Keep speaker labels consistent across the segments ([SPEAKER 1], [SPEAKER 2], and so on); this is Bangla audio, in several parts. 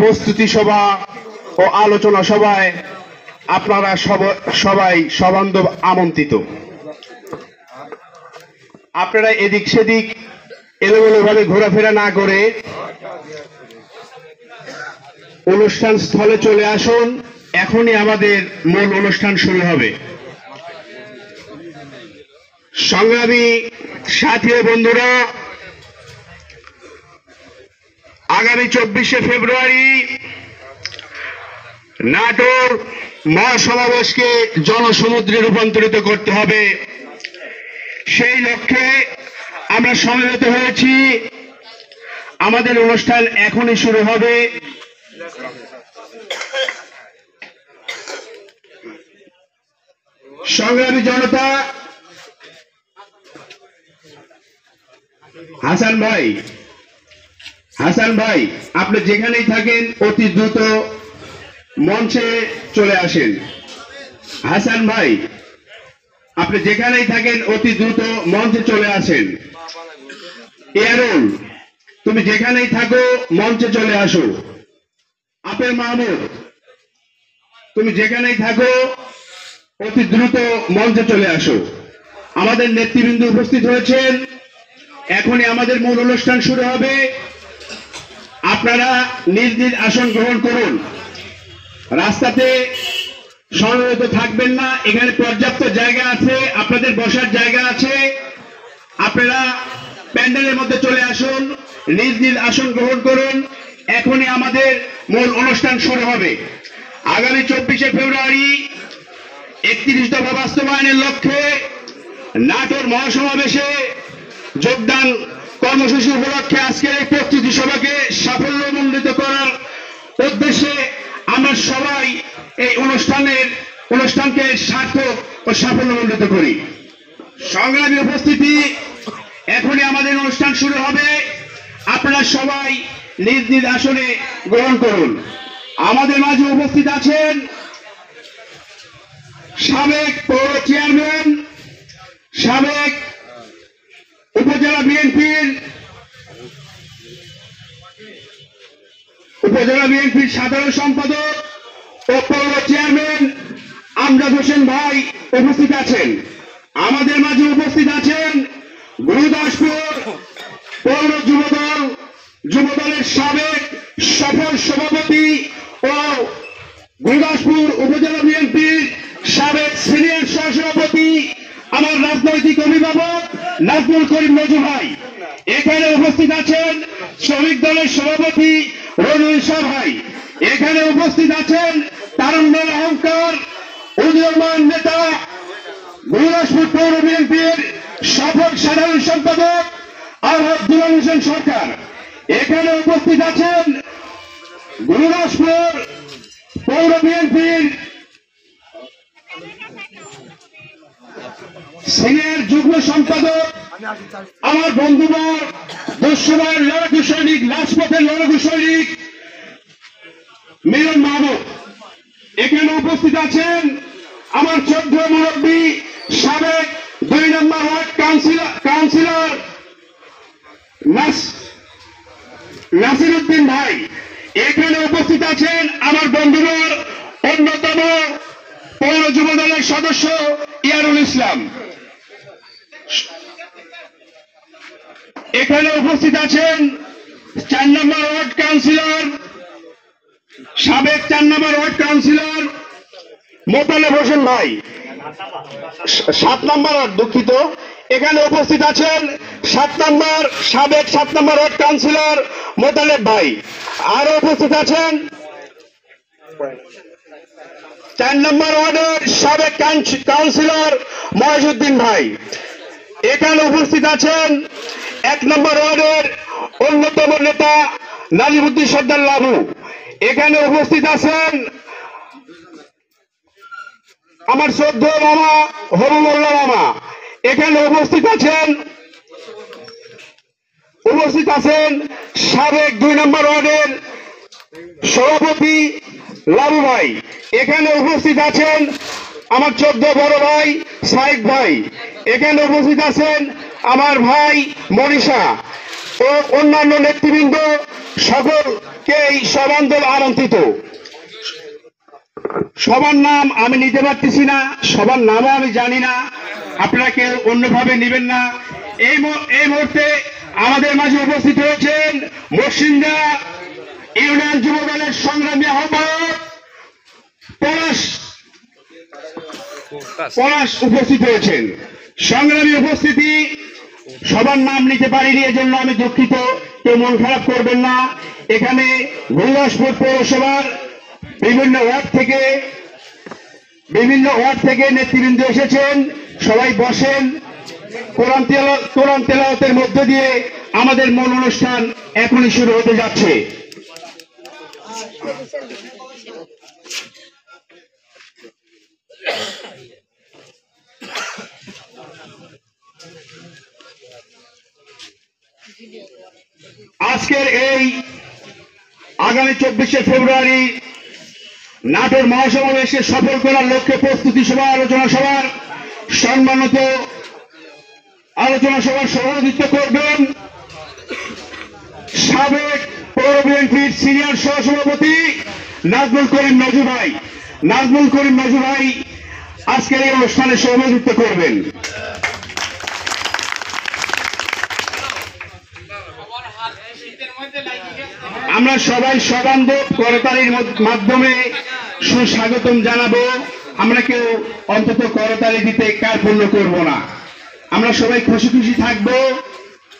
[SPEAKER 1] প্রস্তুতি সভা ও আলোচনা সভায় আপনারা সবাই সবান্ধব আমন্ত্রিত। আপনারা এদিক সেদিক এলোমেলোভাবে ঘোরাফেরা না করে অনুষ্ঠান স্থলে চলে আসুন। এখনই আমাদের মূল অনুষ্ঠান শুরু হবে। সংগ্রামী সাথী ও বন্ধুরা, আগামী 24শে ফেব্রুয়ারি নাটোর মহাসমাবেশকে জনসমুদ্রে রূপান্তরিত করতে হবে। সেই লক্ষ্যে আমরা সমবেত হয়েছি। আমাদের অনুষ্ঠান এখনই শুরু হবে। সংগ্রামী জনতা, হাসান ভাই আপনি যেখানেই থাকেন অতি দ্রুত মঞ্চে চলে আসেন। হাসান ভাই আপনি যেখানেই থাকেন অতি দ্রুত মঞ্চে চলে আসেন। ইয়ারুল তুমি যেখানেই থাকো মঞ্চে চলে আসো। আপেল মাহমুদ তুমি যেখানেই থাকো অতি দ্রুত মঞ্চে চলে আসো। আমাদের নেতৃবৃন্দ উপস্থিত হয়েছেন। এখনই আমাদের মূল অনুষ্ঠান শুরু হবে। আপনারা নিজ নিজ আসন গ্রহণ করুন। রাস্তাতে সমবেত থাকবেন না। এখানে পর্যাপ্ত জায়গা আছে, আপনাদের বসার জায়গা আছে। আপনারা প্যান্ডেলের মধ্যে চলে আসুন, নিজ নিজ আসন গ্রহণ করুন। এখনই আমাদের মূল অনুষ্ঠান শুরু হবে। আগামী 24শে ফেব্রুয়ারি 31 দফা বাস্তবায়নের লক্ষ্যে নাটোর মহাসমাবেশে যোগদান কর্মসূচি উপলক্ষে আজকের এই প্রস্তুতি সভাকে সাফল্যমণ্ডিত করার উদ্দেশ্যে আমরা সবাই এই অনুষ্ঠানকে সার্থক ও সাফল্যমণ্ডিত করি। সংগ্রামী উপস্থিতি, এখনই আমাদের অনুষ্ঠান শুরু হবে। আপনারা সবাই নিজ নিজ আসনে গ্রহণ করুন। আমাদের মাঝে উপস্থিত আছেন সাবেক পৌর চেয়ারম্যান, সাবেক উপজেলা বিএনপির সাধারণ সম্পাদক ও পৌর চেয়ারম্যান আমজাদ হোসেন ভাই উপস্থিত আছেন। আমাদের মাঝে উপস্থিত আছেন গুরুদাসপুর পৌর যুবদলের সাবেক সফল সভাপতি ও গুরুদাসপুর উপজেলা বিএনপির সাবেক সিনিয়র সহসভাপতি আমার রাজনৈতিক অভিভাবক নাজমুল করিম নজু ভাই। এখানে উপস্থিত আছেন শ্রমিক দলের সভাপতি রবিউল ইসলাম ভাই। এখানে উপস্থিত আছেন তারুণ্যের অহংকার উদীয়মান নেতা গুরুদাসপুর পৌর বিএনপির সফল সাধারণ সম্পাদক আব্দুল হোসেন সরকার। এখানে উপস্থিত আছেন গুরুদাসপুর পৌর বিএনপির সিনিয়র যুগ্ম সম্পাদক আমার বন্ধুবর দস্যুবার লড়াকু সৈনিক, রাজপথের লড়াকু সৈনিক মিলন মাহমুদ। এখানে উপস্থিত আছেন আমার 14 মুরব্বী সাবেক 2 নম্বর ওয়ার্ড কাউন্সিলর নাসির উদ্দিন ভাই। এখানে উপস্থিত আছেন আমার বন্ধুবর অন্যতম পৌর যুব দলের সদস্য ইয়ারুল ইসলাম। এখানে উপস্থিত আছেন 4 নম্বর ওয়ার্ড কাউন্সিলর, সাবেক 4 নম্বর ওয়ার্ড কাউন্সিলর মোতালেব হোসেন ভাই। 7 নম্বর ওয়ার্ড, দুঃখিত। এখানে উপস্থিত আছেন সাবেক 7 নম্বর ওয়ার্ড কাউন্সিলর মোতালেব ভাই। আরো উপস্থিত আছেন 4 নম্বর ওয়ার্ডের সাবেক কাউন্সিলর মহিউদ্দিন ভাই। এখানে উপস্থিত আছেন 1 নম্বর ওয়ার্ডের অন্যতম নেতা নাজিমুদ্দিন সর্দার লাবু। এখানে উপস্থিত আছেন আমার 14 মামা হবিবুল্লাহ মামা। এখানে উপস্থিত আছেন সাবেক 2 নম্বর ওয়ার্ডের সভাপতি লাবু ভাই। এখানে উপস্থিত আছেন আমার 14 বড় ভাই সাইদ ভাই। এখানে উপস্থিত আছেন আমার ভাই মনীষা ও অন্যান্য নেতৃবৃন্দ সকল কেই সবান্ধব আমন্ত্রিত। সবার নাম আমি নিতে পারতেছি না, সবার নামও আমি জানি না, আপনারা কেউ অন্যভাবে নেবেন না। এই মুহূর্তে আমাদের মাঝে উপস্থিত হয়েছেন মরসিন্দা ইউনিয়ন যুব দলের সংগ্রামী আহ্বায়ক পলাশ উপস্থিত হয়েছেন। সংগ্রামী উপস্থিতি, সবার নাম নিতে পারিনি, এজন্য আমি দুঃখিত, কেউ মন খারাপ করবেন না। এখানে গুরুদাসপুর পৌরসভার বিভিন্ন ওয়ার্ড থেকে নেতৃবৃন্দ এসেছেন, সবাই বসেন। কোরআন তেলাওয়াতের মধ্য দিয়ে আমাদের মূল অনুষ্ঠান এখনই শুরু হতে যাচ্ছে। আজকের এই আগামী 24শে ফেব্রুয়ারি নাটোর মহাসমাবেশে সফল করার লক্ষ্যে প্রস্তুতি সভা আলোচনা সভার সম্মানিত আলোচনা সভার সভাপতিত্ব করবেন সাবেক পৌর বিএনপির সিনিয়র সহসভাপতি নাজমুল করিম নজু ভাই আজকের এই অনুষ্ঠানে সভাপতিত্ব করবেন। আমরা সবাই সবান্ধব করতালির মাধ্যমে সুস্বাগতম জানাবো। আমরা কেউ অন্তত করতালি দিতে কার্পণ্য করব না। আমরা সবাই খুশি খুশি থাকবো।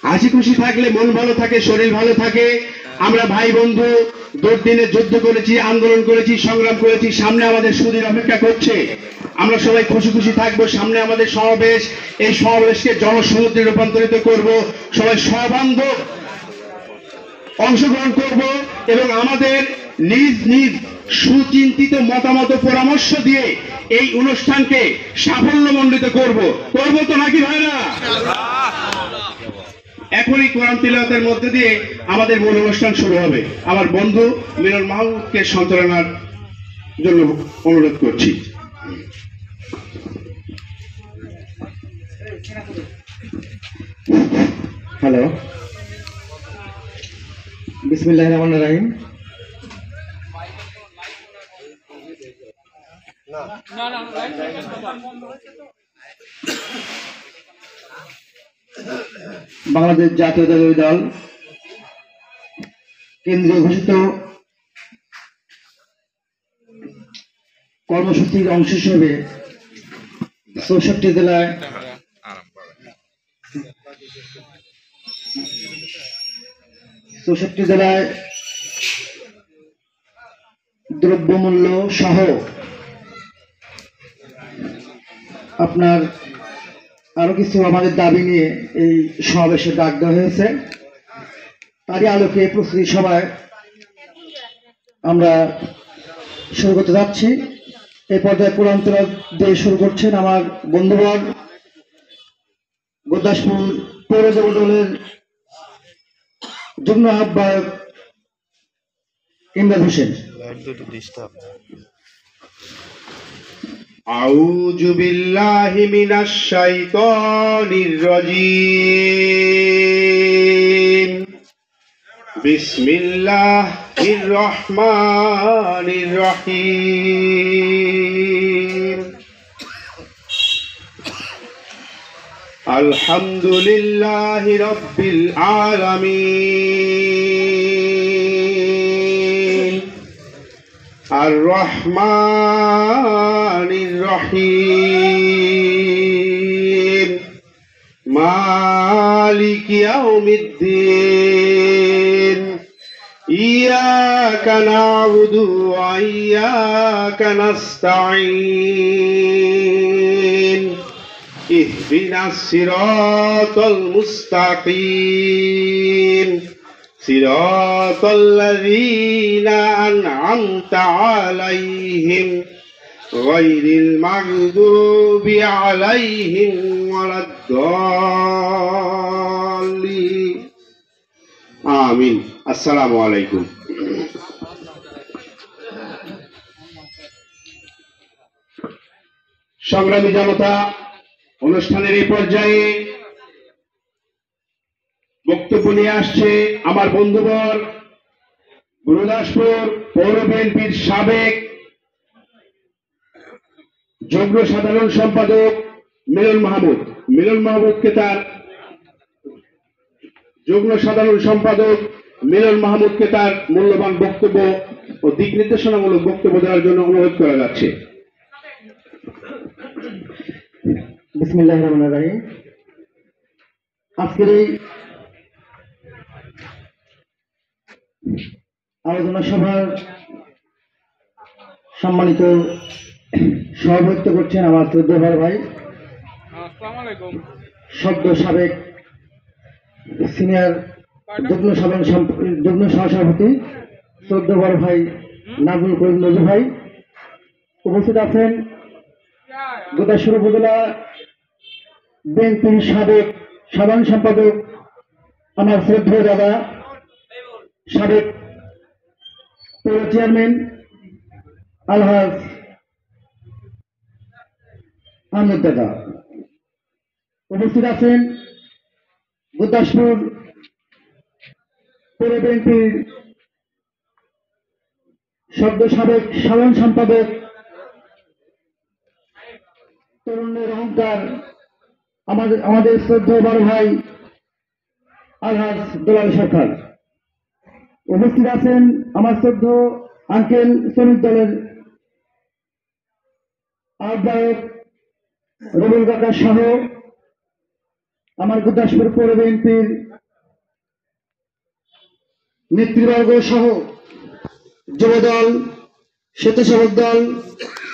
[SPEAKER 1] হাসি খুশি থাকলে মন ভালো থাকে, শরীর ভালো থাকে। আমরা ভাই বন্ধু দুর্দিনে যুদ্ধ করেছি, আন্দোলন করেছি, সংগ্রাম করেছি, সামনে আমাদের সুদিন অপেক্ষা করছে। আমরা সবাই খুশি খুশি থাকবো। সামনে আমাদের সমাবেশ, এই সমাবেশকে জনসমুদ্রে রূপান্তরিত করব। সবাই সবান্ধব অংশগ্রহণ করব এবং আমাদের নিজ নিজ সুচিন্তিত মতামত পরামর্শ দিয়ে এই অনুষ্ঠানকে সাফল্যমণ্ডিত করব তো নাকি ভাইরা? এখনই কোরআন তিলাওয়াতের মধ্যে দিয়ে আমাদের মূল অনুষ্ঠান শুরু হবে। আমার বন্ধু মিলন মাহমুদকে সঞ্চালনার জন্য অনুরোধ করছি।
[SPEAKER 2] হ্যালো, বিসমিল্লাহির রহমানির রহিম। বাংলাদেশ জাতীয়তাবাদী দল কেন্দ্রীয় ঘোষিত কর্মসূচির অংশ হিসেবে 64 জেলায় দ্রব্যমূল্য সহ আপনার আরো কিছু আমাদের দাবি নিয়ে এই সমাবেশে ডাক দেওয়া হয়েছে। তারই আলোকে প্রস্তুতি সভায় আমরা শুরু করতে যাচ্ছি। এই পর্যায়ে কোরআন তেলাওয়াত দিয়ে শুরু করছেন আমার বন্ধুবর গুরুদাসপুর পৌর যুব দলের যুগ্ম আহ্বায়ক ইমরান হোসেন।
[SPEAKER 1] আউযু বিল্লাহি মিনাশ শাইতানির রাজীম। বিসমিল্লাহির রহমানির রহিম। আলহামদুলিল্লাহি রাব্বিল আলামিন। আর রহমানির রহিম। মালিকি ইয়াউমিদ্দিন। ইয়াকা না'বুদু ওয়া ইয়াকা নাস্তাঈন। ইহদিনাস সিরাতাল মুস্তাকিম। সিরাতাল্লাযীনা আন'আমতা আলাইহিম গায়রিল মাগদুবি আলাইহিম ওয়ালাদ-দাল্লিন। আমিন। আসসালামু আলাইকুম। সংগ্রামী জনতা, অনুষ্ঠানের এই পর্যায়ে বক্তব্য নিয়ে আসছে আমার বন্ধুবর গুরুদাসপুর পৌর বিএনপির সাবেক যুগ্ম সাধারণ সম্পাদক মিলন মাহমুদকে তার যুগ্ম সাধারণ সম্পাদক মিলন মাহমুদকে তার মূল্যবান বক্তব্য ও দিক নির্দেশনামূলক বক্তব্য দেওয়ার জন্য অনুরোধ করা যাচ্ছে।
[SPEAKER 2] বিসমিল্লাহির রহমানির রহিম। আজকের এই আলোচনা সভার সম্মানিত সভাপতিত্ব করছেন আমার শ্রদ্ধেয় বড় ভাই, সদ্য সাবেক সিনিয়র যুগ্ম সহসভাপতি শ্রদ্ধেয় বড় ভাই নাজমুল করিম নজরুল ভাই। উপস্থিত আছেন গুরুদাসপুর উপজেলা বিএনপির সাবেক সাধারণ সম্পাদক আমার শ্রদ্ধেয় দাদা, সাবেক পৌর চেয়ারম্যান আলহাজ আহমেদ দাদা। উপস্থিত আছেন গুরুদাসপুর পৌর বিএনপির সদ্য সাবেক সাধারণ সম্পাদক তরুণের অহংকার আমাদের শ্রদ্ধেয় বড় ভাই আলহাজ দুলাল সরকার। উপস্থিত আছেন আমার শ্রদ্ধেয় আঙ্কেল শ্রমিক দলের আহ্বায়ক রবুল কাকা সহ আমার গুরুদাসপুর পৌর বিএনপির নেতৃবর্গ সহ যুবদল, স্বেচ্ছাসেবক দল,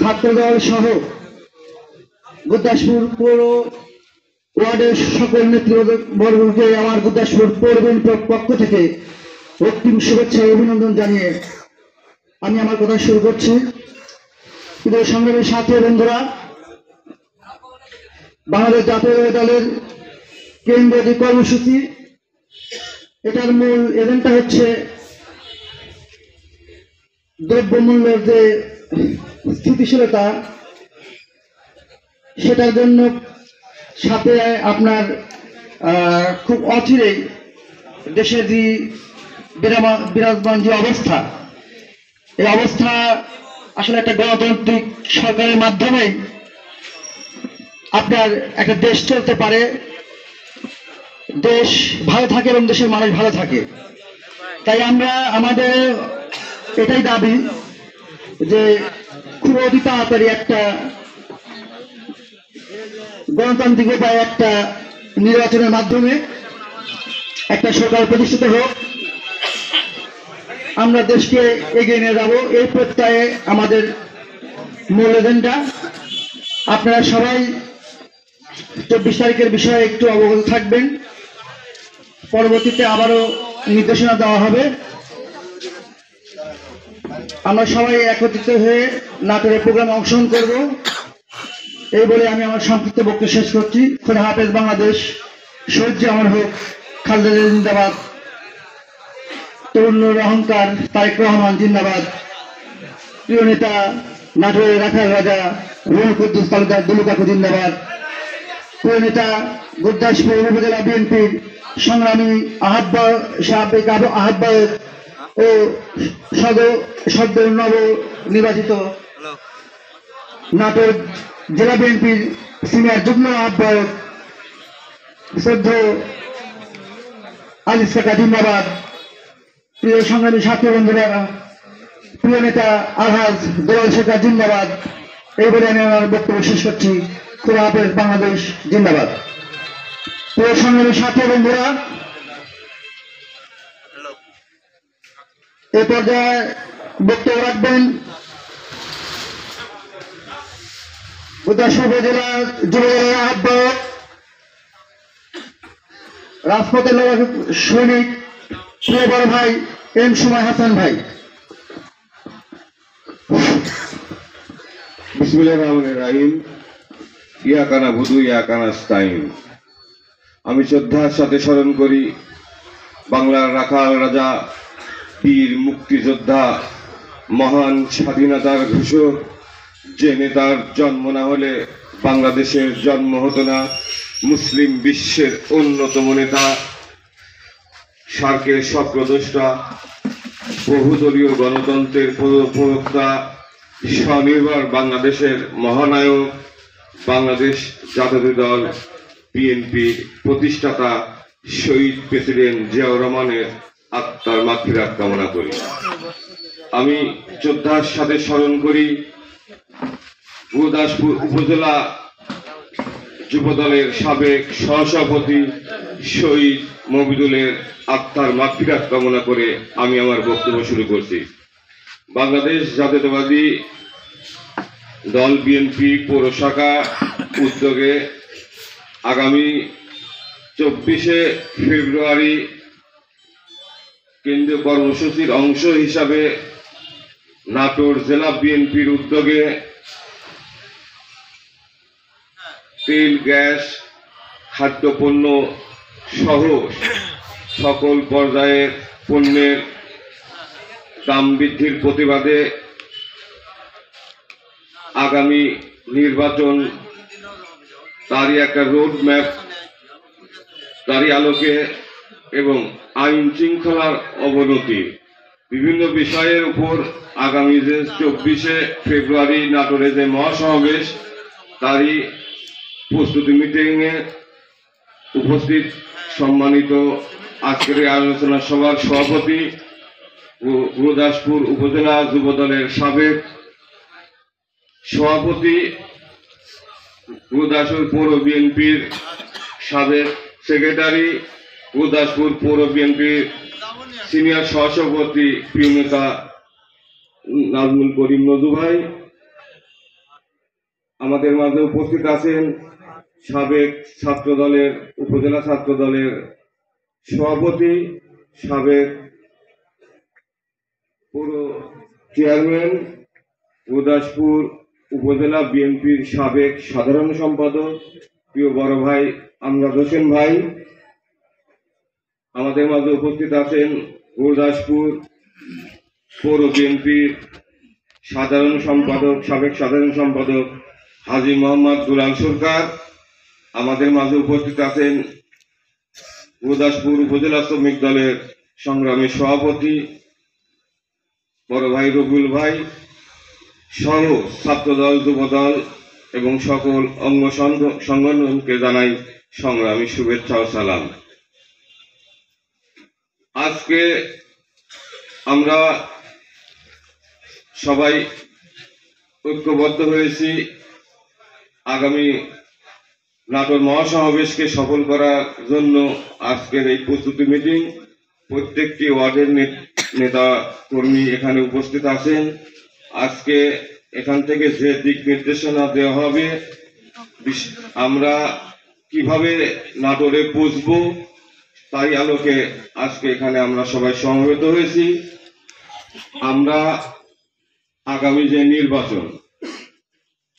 [SPEAKER 2] ছাত্রদল সহ গুরুদাসপুর পৌর ওয়ার্ডের সকল নেতৃবর্গকে আমার গুরুদাসপুর পৌর বিএনপির পক্ষ থেকে অগ্রিম শুভেচ্ছা ও অভিনন্দন জানিয়ে আমি আমার কথা শুরু করছি। প্রিয় সংগ্রামের সাথী বন্ধুরা, বাংলাদেশ জাতীয় দলের কেন্দ্রীয় যে কর্মসূচি, এটার মূল এজেন্ডা হচ্ছে দ্রব্যমূল্যের যে স্থিতিশীলতা, সেটার জন্য সাথে আপনার খুব অচিরেই দেশের যে বিরাজমান যে অবস্থা, এই অবস্থা আসলে একটা গণতান্ত্রিক সরকারের মাধ্যমে আপনার একটা দেশ চলতে পারে, দেশ ভালো থাকে এবং দেশের মানুষ ভালো থাকে। তাই আমরা আমাদের এটাই দাবি যে খুব অতি তাড়াতাড়ি একটা গণতান্ত্রিক উপায়ে একটা নির্বাচনের মাধ্যমে একটা সরকার প্রতিষ্ঠিত হোক, আমরা দেশকে এগিয়ে নিয়ে যাব, এই প্রত্যয়ে আমাদের মূল এজেন্ডা। আপনারা সবাই 24 তারিখের বিষয়ে একটু অবগত থাকবেন। পরবর্তীতে আবারও নির্দেশনা দেওয়া হবে। আমরা সবাই একত্রিত হয়ে নাটোরের প্রোগ্রামে অংশগ্রহণ করব, এই বলে আমি আমার সংক্ষিপ্ত বক্তব্য শেষ করছি। খোদা হাফেজ বাংলাদেশ, শহীদ আমার হোক, খালেদা জিয়া জিন্দাবাদ, তরুণের অহংকার তারেক রহমান জিন্দাবাদ, প্রিয় নেতা নাটোরের রাখাল রাজা রুহুল কুদ্দুস তালুকদার দুলু কাকু জিন্দাবাদ, প্রিয় নেতা গুরুদাসপুর উপজেলা বিএনপির সংগ্রামী সাবেক আহ্বায়ক ও সদ্য নব নির্বাচিত নাটোর জেলা বিএনপির সিনিয়র যুগ্ম আহ্বায়ক শ্রদ্ধেয় আজিজ কাকা জিন্দাবাদ, প্রিয় সংগ্রামী সাথী বন্ধুরা, প্রিয় নেতা আলহাজ দুলাল সরকার জিন্দাবাদ, এই বলে আমি আমার বক্তব্য শেষ করছি। খোদা হাফেজ বাংলাদেশ জিন্দাবাদ। প্রিয় সংগ্রামী সাথী বন্ধুরা, এ পর্যায়ে বক্তব্য রাখবেন গুরুদাসপুর উপজেলা যুবদলের আহ্বায়ক, রাজপথের সৈনিক, প্রিয় বড় ভাই এম সুমাই হাসান ভাই।
[SPEAKER 3] বিসমিল্লাহির রহমানির রহিম। ইয়াকা নাবুদু ইয়াকা নাস্তাইন। আমি শ্রদ্ধার সাথে স্মরণ করি বাংলার রাখাল রাজা, বীর মুক্তিযোদ্ধা, মহান স্বাধীনতার ঘোষক, যে নেতার জন্ম না হলে বাংলাদেশের জন্ম হতো না, মুসলিম বিশ্বের অন্যতম নেতা, সার্কের চক্রদ্রষ্টা বহুদলীয় গণতন্ত্রের প্রবক্তা, স্বনির্ভর বাংলাদেশের মহানায়ক, বাংলাদেশ জাতীয় দল বিএনপির প্রতিষ্ঠাতা শহীদ প্রেসিডেন্ট জিয়াউর রহমানের আত্মার মাগফিরাত কামনা করি। আমি শ্রদ্ধার সাথে স্মরণ করি গুরুদাসপুর উপজেলা যুবদলের সাবেক সহসভাপতি শহীদ মবিদুলের আত্মার মাগফিরাত কামনা করে আমি আমার বক্তব্য শুরু করছি। বাংলাদেশ জাতীয়তাবাদী দল বিএনপি পৌর শাখা উদ্যোগে আগামী 24শে ফেব্রুয়ারি কেন্দ্রীয় কর্মসূচির অংশ হিসাবে নাটোর জেলা বিএনপির উদ্যোগে তেল, গ্যাস, খাদ্যপণ্য সহ সকল পর্যায়ের পণ্যের দাম বৃদ্ধির প্রতিবাদে আগামী নির্বাচন তারই একটা রোড ম্যাপ, তারই আলোকে এবং আইন শৃঙ্খলার অবনতি বিভিন্ন বিষয়ের উপর আগামী যে 24শে ফেব্রুয়ারি নাটোরে যে মহাসমাবেশ তারই প্রস্তুতি মিটিংয়ে উপস্থিত সম্মানিত আজকের এই আলোচনা সভার সভাপতি গুরুদাসপুর উপজেলা যুবদলের সাবেক সভাপতি, গুরুদাসপুর পৌর বিএনপির সাবেক সেক্রেটারি, গুরুদাসপুর পৌর বিএনপির সিনিয়র সহসভাপতি প্রিয় নেতা নাজমুল করিম নজু ভাই, আমাদের মাঝে উপস্থিত আছেন সাবেক ছাত্র দলের উপজেলা ছাত্র দলের সভাপতি, সাবেক পৌর চেয়ারম্যান, গুরুদাসপুর উপজেলা বিএনপির সাবেক সাধারণ সম্পাদক প্রিয় বড় ভাই আমজাদ হোসেন ভাই, আমাদের মাঝে উপস্থিত আছেন গুরুদাসপুর পৌর বিএনপির সাধারণ সম্পাদক, সাবেক সাধারণ সম্পাদক হাজী মোহাম্মদ দুলাল সরকার, আমাদের মাঝে উপস্থিত আছেন গুরুদাসপুর উপজেলা শ্রমিক দলের সংগ্রামী সভাপতি বড় ভাই রবিউল ভাই সহ ছাত্রদল, যুবদল এবং সকল অঙ্গ সংগঠনকে জানাই সংগ্রামী শুভেচ্ছা ও সালাম। আজকে আমরা সবাই ঐক্যবদ্ধ হয়েছি আগামী নাটোর মহাসমাবেশকে সফল করার জন্য। আজকের এই প্রস্তুতি মিটিং, প্রত্যেকটি ওয়ার্ডের নেতা কর্মী এখানে উপস্থিত আছেন। আজকে এখান থেকে যে দিক নির্দেশনা দেওয়া হবে, আমরা কিভাবে নাটোরে পৌঁছবো তাই আলোকে আজকে এখানে আমরা সবাই সমবেত হয়েছি। আমরা আগামী যে নির্বাচন,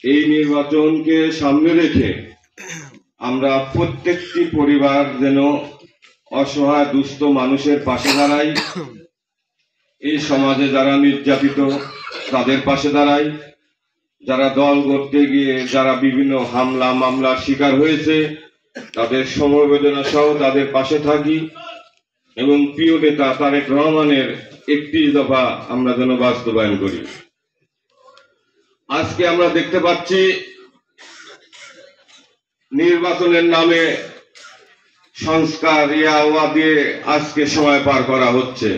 [SPEAKER 3] এই নির্বাচনকে সামনে রেখে আমরা প্রত্যেকটি পরিবার যেন অসহায় দুস্থ মানুষের পাশে দাঁড়াই, এই সমাজে যারা নির্যাতিত তাদের পাশে দাঁড়াই, যারা দল করতে গিয়ে যারা বিভিন্ন হামলা মামলার শিকার হয়েছে তাদের সমবেদনা সহ তাদের পাশে থাকি এবং প্রিয় নেতা তারেক রহমানের 31 দফা আমরা যেন বাস্তবায়ন করি। আজকে আমরা দেখতে পাচ্ছি নির্বাচনের নামে সংস্কার ইয়া দিয়ে আজকে সময় পার করা হচ্ছে।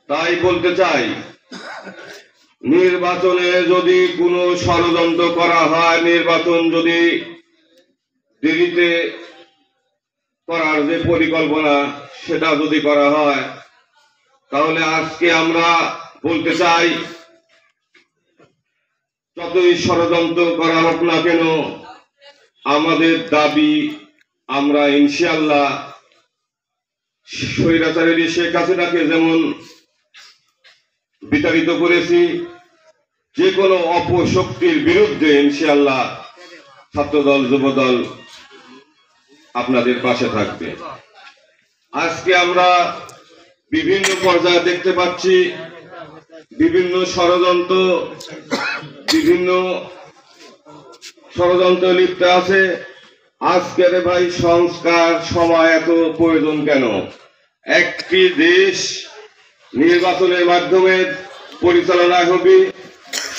[SPEAKER 3] তাই বলতে চাই, নির্বাচনে যদি কোনো ষড়যন্ত্র করা হয়, নির্বাচন যদি দেরিতে করার যে পরিকল্পনা সেটা যদি করা হয়, তাহলে আজকে আমরা বলতে চাই যতই ষড়যন্ত্র করা হোক না কেন, আমাদের দাবি আমরা ইনশাআল্লাহ স্বৈরাচারী শেখ হাসিনাকে যেমন বিতাড়িত করেছি, যে কোনো অপশক্তির বিরুদ্ধে ইনশাআল্লাহ ছাত্রদল, যুবদল আপনাদের পাশে থাকবে। আজকে আমরা বিভিন্ন পর্যায়ে দেখতে পাচ্ছি বিভিন্ন ষড়যন্ত্র লিপ্ত আছে। আজকের ভাই সংস্কার সময় এত প্রয়োজন কেন? একটি দেশ নির্বাচনের মাধ্যমে পরিচালনা হবে,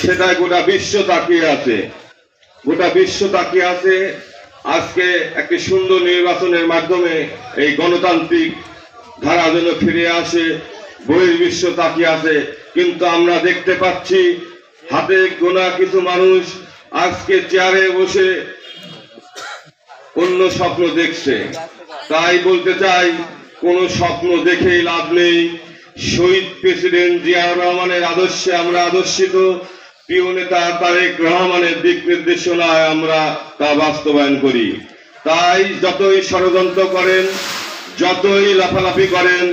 [SPEAKER 3] সেটাই গোটা বিশ্ব তাকিয়ে আছে। গোটা বিশ্ব তাকিয়ে আছে আজকে একটি সুন্দর নির্বাচনের মাধ্যমে এই গণতান্ত্রিক ধারা যেন ফিরে আসে, বহির্বিশ্ব তাকিয়ে আছে। কিন্তু আমরা দেখতে পাচ্ছি হাতে গোনা কিছু মানুষ আজকে চেয়ারে বসে অন্য স্বপ্ন দেখছে। তাই বলতে চাই, কোন স্বপ্ন দেখেই লাভ নেই। শহীদ প্রেসিডেন্ট জিয়াউর রহমানের আদর্শে আমরা আদর্শিত, প্রিয় নেতা তারেক রহমানের দিক নির্দেশনায় আমরা তা বাস্তবায়ন করি। তাই যতই ষড়যন্ত্র করেন, যতই লাফালাফি করেন,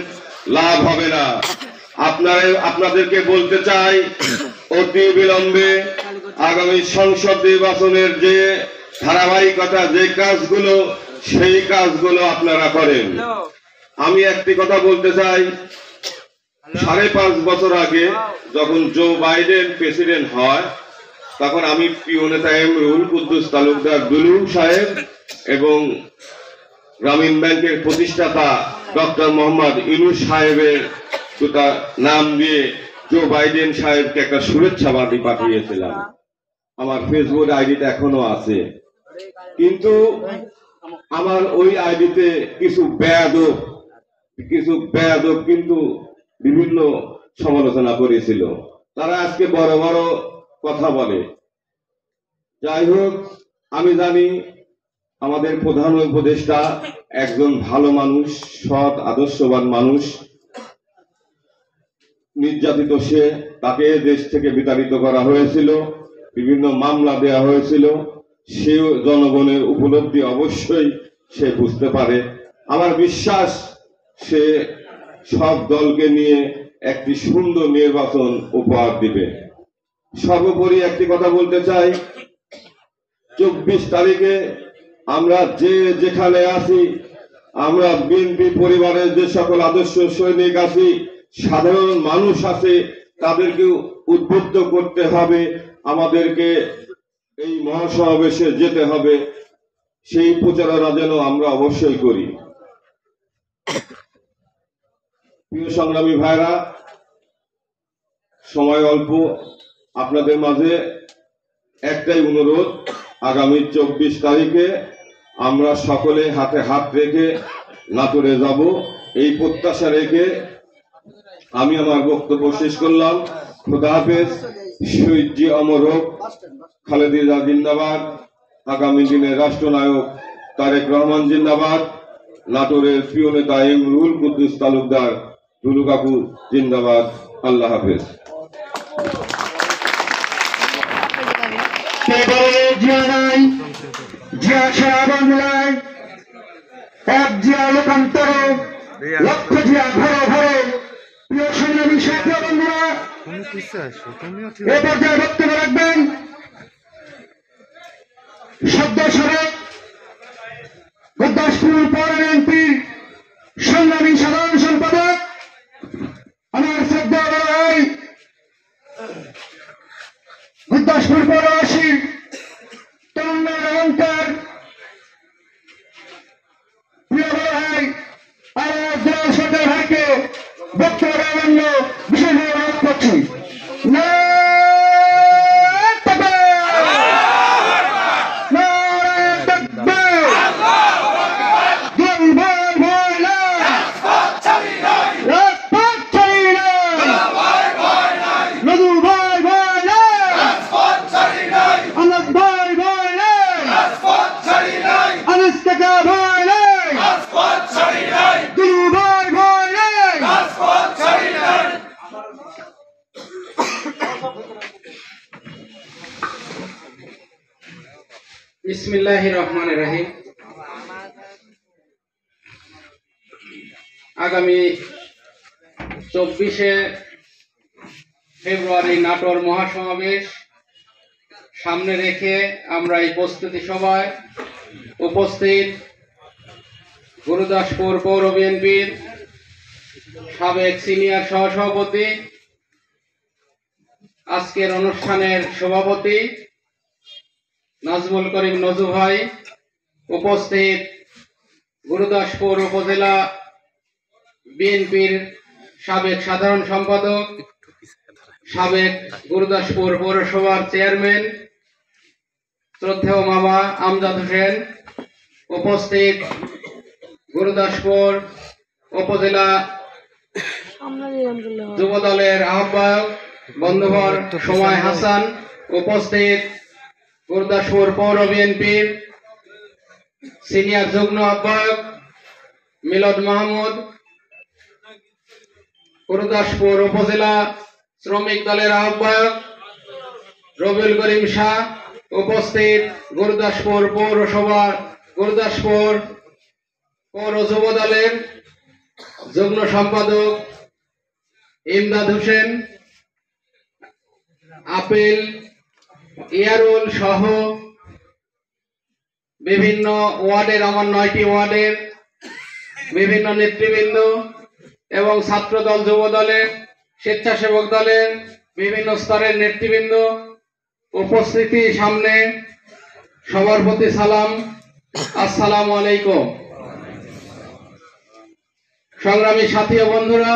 [SPEAKER 3] লাভ হবে না। আপনাদেরকে বলতে চাই, অতি বিলম্বে আগামী সংসদ নির্বাচনের যে ধারাবাহিকতা, যে কাজগুলো, সেই কাজগুলো আপনারা করেন। আমি একটি কথা বলতে চাই, 5.5 বছর আগে যখন জো বাইডেন প্রেসিডেন্ট হয়, তখন আমি প্রিয় নেতা এম রুহুল কুদ্দুস তালুকদার দুলু সাহেব এবং গ্রামীণ ব্যাংকের প্রতিষ্ঠাতা ডক্টর মোহাম্মদ ইউনূস সাহেবের নাম দিয়ে জো বাইডেন সাহেবকে একটা শুভেচ্ছা বার্তা পাঠিয়েছিলাম। আমার ফেসবুক আইডিটা এখনো আছে, কিন্তু আমার ওই আইডিতে কিছু বেয়াদব কিন্তু বিভিন্ন সমালোচনা করেছিল। তারা আজকে বড় বড় কথা বলে। যাই হোক, আমি জানি আমাদের প্রধান উপদেষ্টা একজন ভালো মানুষ, সৎ আদর্শবান মানুষ। নির্যাতিত সে, তাকে দেশ থেকে বিতাড়িত করা হয়েছিল, বিভিন্ন মামলা দেয়া হয়েছিল। সেও জনগণের উপলব্ধি অবশ্যই সে বুঝতে পারে। আমার বিশ্বাস সে সব দলকে নিয়ে একটি সুন্দর নির্বাচন উপহার দিবে। সর্বোপরি একটি কথা বলতে চাই, 24 তারিখে আমরা যে যেখানে আছি, আমরা বিএনপি পরিবারের যে সকল আদর্শ সৈনিক আছি, সাধারণ মানুষ আছে, তাদেরকে উদ্বুদ্ধ করতে হবে, আমাদেরকে এই মহাসমাবেশে যেতে হবে। সেই প্রচারণা যেন আমরা অবশ্যই করি। প্রিয় সংগ্রামী ভাইরা, সময় অল্প, আপনাদের মাঝে একটাই অনুরোধ, আগামী 24 তারিখে আমরা সকলে হাতে হাত রেখে নাটোরে যাব, এই প্রত্যাশা রেখে আমি আমার বক্তব্য শেষ করলাম। খোদা হাফেজ। শহীদ জি অমর হোক, খালেদা জিন্দাবাদ, আগামী দিনের রাষ্ট্রনায়ক তারেক রহমান জিন্দাবাদ, নাটোরের প্রিয় নেতা এম রুহুল কুদ্দুস তালুকদার দুলু কাকু জিন্দাবাদ। আল্লাহ হাফেজ।
[SPEAKER 2] বাংলায় এক জিয়া লোকান্তর, লক্ষ জিয়া ঘরে ঘরে। প্রিয় সংগ্রামী সাথী বন্ধুরা, এ পর্যায়ে বক্তব্য রাখবেন সদ্য সাবেক গুরদাসপুর পৌর বিএনপির সংগ্রামী সাধারণ সম্পাদক আমার শ্রদ্ধা বড় ভাই, গুরদাসপুর পৌরবাসীর তরুণের অহংকার, প্রিয় বড় ভাই আমার দল সরকার ভাইকে বক্তব্য দেওয়ার জন্য বিশেষভাবে অনুরোধ করছি।
[SPEAKER 4] বিসমিল্লাহির রহমানির রহিম। আগামী 24শে ফেব্রুয়ারি নাটোর মহাসমাবেশ সামনে রেখে আমরা এই প্রস্তুতি সভায় উপস্থিত গুরুদাসপুর পৌর বিএনপির সাবেক সিনিয়র সহসভাপতি, আজকের অনুষ্ঠানের সভাপতি নাজমুল করিম নজু ভাই, উপস্থিত গুরুদাসপুর উপজেলা বিএনপির সাবেক সাধারণ সম্পাদক, সাবেক গুরুদাসপুর পৌরসভার চেয়ারম্যান শ্রদ্ধেয় মামা আমজাদ হোসেন, উপস্থিত গুরুদাসপুর উপজেলা যুব দলের আহ্বায়ক বন্ধুবর সময় হাসান, উপস্থিত গুরুদাসপুর পৌর বিএনপির সিনিয়র যুগ্ম আহ্বায়ক মিলদ মাহমুদ, গুরুদাসপুর উপজেলা শ্রমিক দলের আহ্বায়ক রবিউল করিম শাহ, উপস্থিত গুরুদাসপুর পৌরসভা গুরুদাসপুর পৌর যুব দলের যুগ্ম সম্পাদক ইমদাদ হোসেন, আপিল ইয়ারুল সহ বিভিন্ন ওয়ার্ডের, আমার 9টি ওয়ার্ডের বিভিন্ন নেতৃবৃন্দ এবং ছাত্র দল, যুব দলের, স্বেচ্ছাসেবক দলের বিভিন্ন স্তরের নেতৃবৃন্দ উপস্থিতি, সামনে সবার প্রতি সালাম, আসসালামু আলাইকুম। সংগ্রামী সাথী ও বন্ধুরা,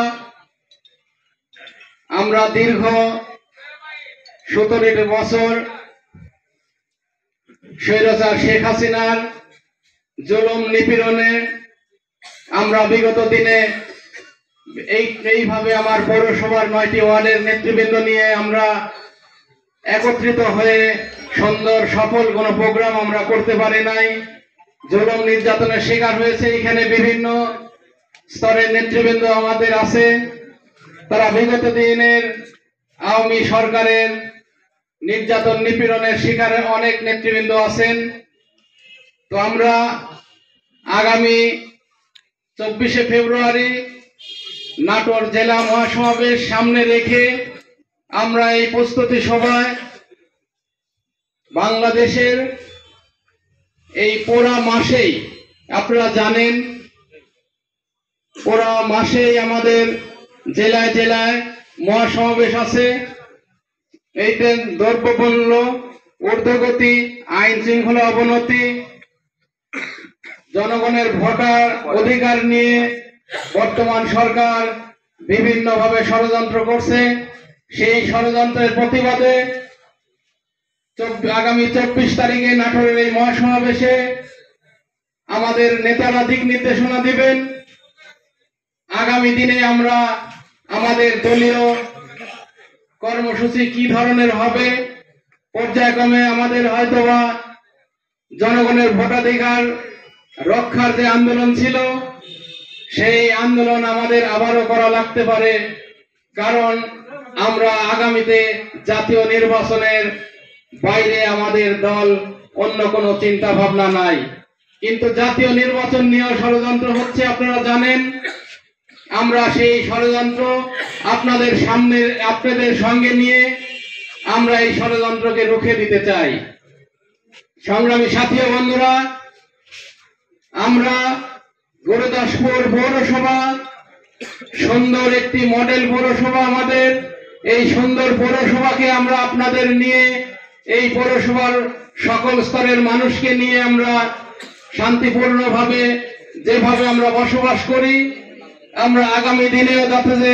[SPEAKER 4] আমরা দীর্ঘ 17 বছর স্বৈরাচার শেখ হাসিনার জুলুম নিপীড়নে আমরা বিগত দিনে এইভাবে আমার পৌরসভার 9টি ওয়ার্ডের নেতৃবৃন্দ নিয়ে আমরা একত্রিত হয়ে সুন্দর সফল কোনো প্রোগ্রাম আমরা করতে পারি নাই। জুলুম নির্যাতনের শিকার হয়েছে এখানে বিভিন্ন স্তরের নেতৃবৃন্দ আমাদের আছে। তারা বিগত দিনের আওয়ামী সরকারের নির্যাতন নিপীড়নের শিকারে অনেক নেতৃবৃন্দ আছেন। তো আমরা আগামী 24শে ফেব্রুয়ারি নাটোর জেলা মহাসমাবেশ সামনে রেখে আমরা এই প্রস্তুতি সভায় বাংলাদেশের এই পুরা মাসেই, আপনারা জানেন, পুরা মাসেই আমাদের জেলায় জেলায় মহাসমাবেশ আছে। এইতে দ্রব্যমূল্য ঊর্ধ্বগতি, আইন শৃঙ্খলা অবনতি, জনগণের ভোটার অধিকার নিয়ে বর্তমান সরকার বিভিন্নভাবে ষড়যন্ত্র করছে। সেই ষড়যন্ত্রের প্রতিবাদে আগামী 24 তারিখে নাটোরের এই মহাসমাবেশে আমাদের নেতারা দিক নির্দেশনা দিবেন। আগামী দিনে আমরা আমাদের দলীয় কর্মসূচি কি ধরনের হবে, পর্যায়ক্রমে আমাদের হয়তোবা জনগণের ভোটাধিকার রক্ষার যে আন্দোলন ছিল সেই আন্দোলন আমাদের আবারও করা লাগতে পারে, কারণ আমরা আগামীতে জাতীয় নির্বাচনের বাইরে আমাদের দল অন্য কোনো চিন্তা ভাবনা নাই। কিন্তু জাতীয় নির্বাচন নিয়ে ষড়যন্ত্র হচ্ছে, আপনারা জানেন। আমরা সেই ষড়যন্ত্র আপনাদের সামনে, আপনাদের সঙ্গে নিয়ে আমরা এই ষড়যন্ত্রকে রুখে দিতে চাই। সংগ্রামী সাথী ও বন্ধুরা, আমরা গুরুদাসপুর পৌরসভা সুন্দর একটি মডেল পৌরসভা, আমাদের এই সুন্দর পৌরসভাকে আমরা আপনাদের নিয়ে, এই পৌরসভার সকল স্তরের মানুষকে নিয়ে আমরা শান্তিপূর্ণভাবে যেভাবে আমরা বসবাস করি, আমরা আগামী দিনেও যাতে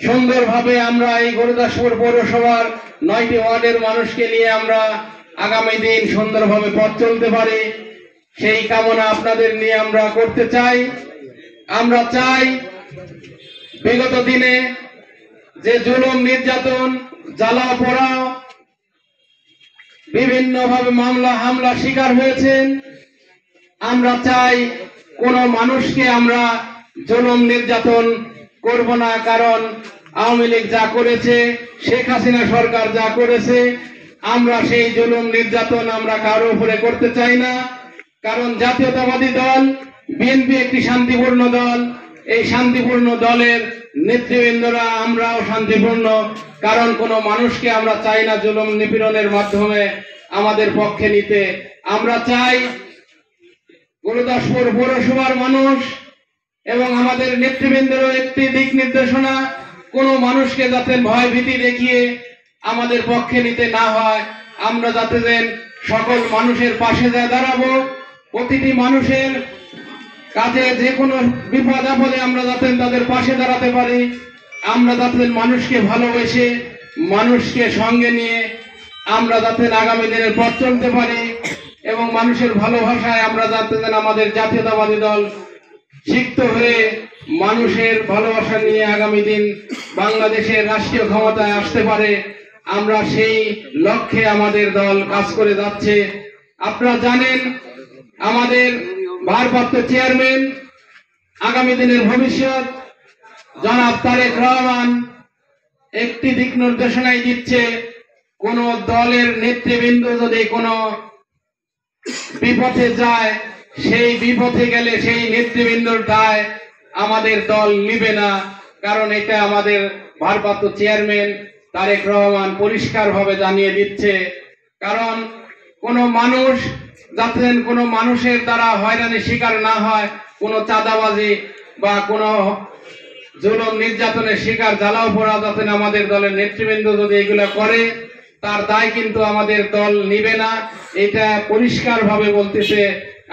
[SPEAKER 4] সুন্দরভাবে আমরা এই গুরুদাসপুর পৌরসভার 9টি ওয়ার্ডের মানুষকে নিয়ে আমরা আগামী দিন সুন্দরভাবে পথ চলতে পারি, সেই কামনা আপনাদের নিয়ে আমরা করতে চাই। আমরা চাই বিগত দিনে যে জুলুম নির্যাতন, জ্বালা পোড়া, বিভিন্নভাবে মামলা হামলা শিকার হয়েছেন, আমরা চাই কোন মানুষকে আমরা জুলুম নির্যাতন করব না। কারণ আওয়ামী লীগ যা করেছে, শেখ হাসিনা সরকার যা করেছে, আমরা সেই জুলুম নির্যাতন আমরা কারো উপরে করতে চাই না। কারণ জাতীয়তাবাদী দল বিএনপি একটি শান্তিপূর্ণ দল, এই শান্তিপূর্ণ দলের নেতৃবৃন্দরা আমরাও শান্তিপূর্ণ, কারণ কোনো মানুষকে আমরা চাই না জুলুম নিপীড়নের মাধ্যমে আমাদের পক্ষে নিতে। আমরা চাই গুরুদাসপুর পৌরসভার মানুষ এবং আমাদের নেতৃবৃন্দেরও একটি দিক নির্দেশনা, কোনো মানুষকে যাতে ভয় ভীতি দেখিয়ে আমাদের পক্ষে নিতে না হয়, আমরা যাতে সকল মানুষের পাশে যা দাঁড়াবো, প্রতিটি মানুষের কাজে যে কোনো বিপদ আপদে আমরা যাতে তাদের পাশে দাঁড়াতে পারি, আমরা যাতে মানুষকে ভালোবেসে মানুষকে সঙ্গে নিয়ে আমরা যাতে আগামী দিনের পথ চলতে পারি এবং মানুষের ভালোবাসায় আমরা যাতে আমাদের জাতীয়তাবাদী দল সিক্ত হয়ে মানুষের ভালোবাসা নিয়ে আগামী দিন বাংলাদেশের রাষ্ট্রীয় ক্ষমতায় আসতে পারে, আমরা সেই লক্ষ্যে আমাদের দল কাজ করে যাচ্ছে। আপনারা জানেন আমাদের ভারপ্রাপ্ত চেয়ারম্যান আগামী দিনের ভবিষ্যৎ জনাব তারেক রহমান একটি দিক নির্দেশনাই দিচ্ছে, কোন দলের নেতৃবৃন্দ যদি কোনো বিপথে যায়, সেই বিপথে গেলে সেই নেতৃবৃন্দর দায় আমাদের দল নিবে না। কারণ এটা আমাদের ভারপ্রাপ্ত চেয়ারম্যান তারেক রহমান পরিষ্কারভাবে জানিয়ে দিচ্ছে। কারণ কোনো মানুষ যাতে কোনো মানুষের দ্বারা হয়রানির শিকার না হয়, কোনো চাঁদাবাজি বা কোনো জুলুম নির্যাতনের শিকার জ্বালাও পোড়া যাতে আমাদের দলের নেতৃবৃন্দ যদি এগুলো করে, তার দায় কিন্তু আমাদের দল নিবে না। এটা পরিষ্কারভাবে বলতেছে।